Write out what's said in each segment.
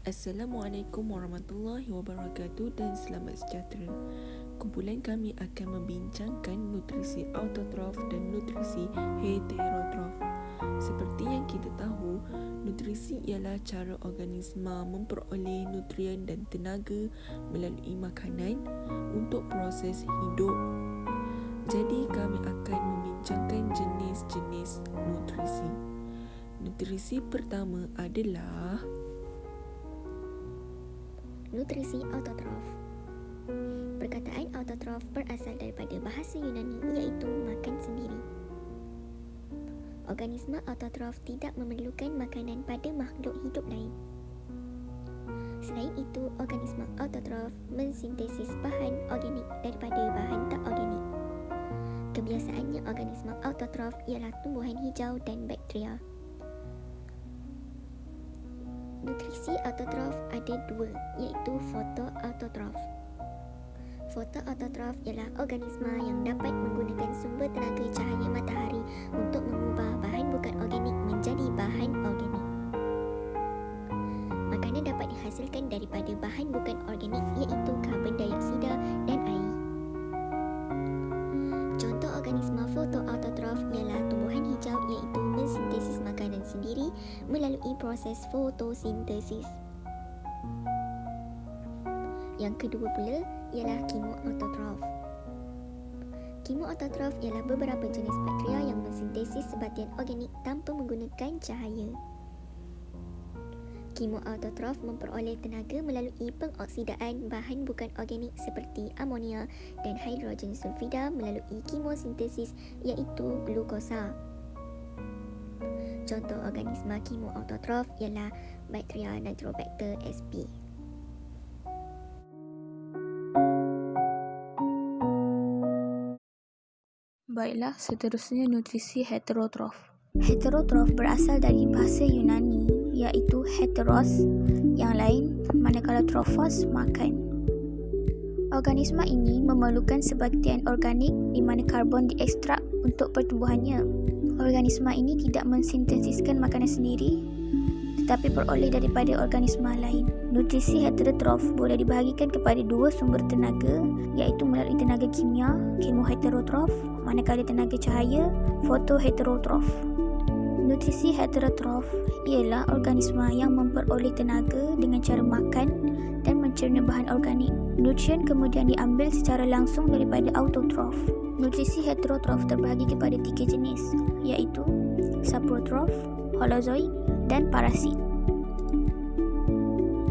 Assalamualaikum warahmatullahi wabarakatuh dan selamat sejahtera. Kumpulan kami akan membincangkan nutrisi autotrof dan nutrisi heterotrof. Seperti yang kita tahu, nutrisi ialah cara organisma memperoleh nutrien dan tenaga melalui makanan untuk proses hidup. Jadi kami akan membincangkan jenis-jenis nutrisi. Nutrisi pertama adalah nutrisi autotrof. Perkataan autotrof berasal daripada bahasa Yunani iaitu makan sendiri. Organisma autotrof tidak memerlukan makanan pada makhluk hidup lain. Selain itu, organisma autotrof mensintesis bahan organik daripada bahan tak organik. Kebiasaannya organisma autotrof ialah tumbuhan hijau dan bakteria. Nutrisi autotrof ada dua, iaitu fotoautotrof. Fotoautotrof ialah organisma yang dapat menggunakan sumber tenaga cahaya matahari untuk mengubah bahan bukan organik menjadi bahan organik. Makanan dapat dihasilkan daripada bahan bukan organik iaitu karbon dioksida dan air. Contoh organisma fotoautotrof ialah tumbuhan hijau iaitu mensintesis makanan sendiri melalui proses fotosintesis. Yang kedua pula ialah kemoautotrof. Kemoautotrof ialah beberapa jenis bakteria yang mensintesis sebatian organik tanpa menggunakan cahaya. Kemoautotrof memperoleh tenaga melalui pengoksidaan bahan bukan organik seperti amonia dan hidrogen sulfida melalui kemosintesis iaitu glukosa. Contoh organisma kemoautotrof ialah bakteria Nitrobacter sp. Baiklah, seterusnya nutrisi heterotrof. Heterotrof berasal dari bahasa Yunani iaitu heteros, yang lain, manakala tropos, makan. Organisma ini memerlukan sebatian organik di mana karbon diekstrak untuk pertumbuhannya. Organisma ini tidak mensintesiskan makanan sendiri tetapi peroleh daripada organisma lain. Nutrisi heterotrof boleh dibahagikan kepada dua sumber tenaga iaitu melalui tenaga kimia, kemoheterotrof, manakala tenaga cahaya, fotoheterotrof. Nutrisi heterotrof ialah organisma yang memperoleh tenaga dengan cara makan dan mencerna bahan organik. Nutrien kemudian diambil secara langsung daripada autotrof. Nutrisi heterotrof terbahagi kepada tiga jenis iaitu saprotrof, holozoik dan parasit.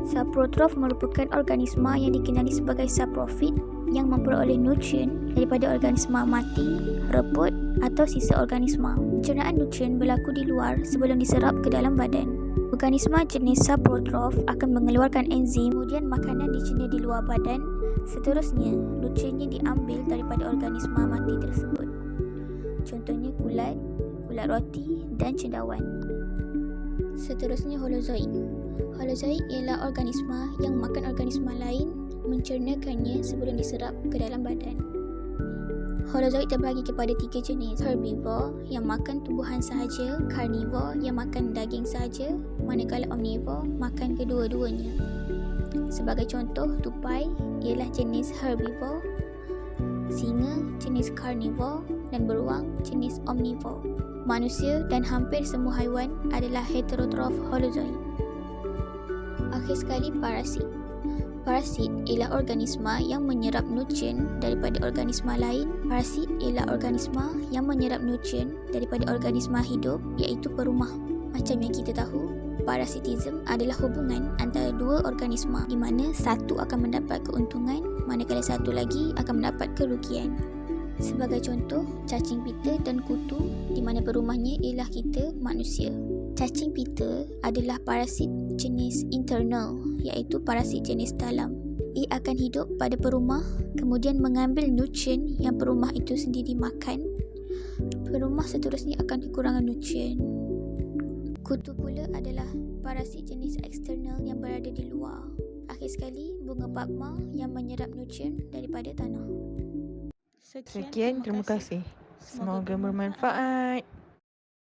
Saprotrof merupakan organisma yang dikenali sebagai saprofit yang memperoleh nutrien daripada organisma mati, reput atau sisa organisma. Pencernaan nutrien berlaku di luar sebelum diserap ke dalam badan. Organisma jenis saprotrof akan mengeluarkan enzim, kemudian makanan dicerna di luar badan. Seterusnya, nutriennya diambil daripada organisma mati tersebut. Contohnya kulat roti dan cendawan. Seterusnya holozoik. Holozoik ialah organisma yang makan organisma lain, mencernakannya sebelum diserap ke dalam badan. Holozoik terbahagi kepada tiga jenis, herbivore yang makan tumbuhan sahaja, carnivore yang makan daging sahaja, manakala omnivore makan kedua-duanya. Sebagai contoh, tupai ialah jenis herbivore, singa jenis carnivore dan beruang jenis omnivore. Manusia dan hampir semua haiwan adalah heterotrof holozoik. Akhir sekali, parasit. Parasit ialah organisma yang menyerap nutrien daripada organisma lain. Parasit ialah organisma yang menyerap nutrien daripada organisma hidup iaitu perumah. Macam yang kita tahu, parasitism adalah hubungan antara dua organisma di mana satu akan mendapat keuntungan manakala satu lagi akan mendapat kerugian. Sebagai contoh, cacing pita dan kutu di mana perumahnya ialah kita manusia. Cacing pita adalah parasit jenis internal iaitu parasit jenis dalam. Ia akan hidup pada perumah kemudian mengambil nutrien yang perumah itu sendiri makan. Perumah seterusnya akan kekurangan nutrien. Kutu pula adalah parasit jenis eksternal yang berada di luar. Akhir sekali, bunga padma yang menyerap nutrien daripada tanah. Sekian, terima kasih. Semoga bermanfaat.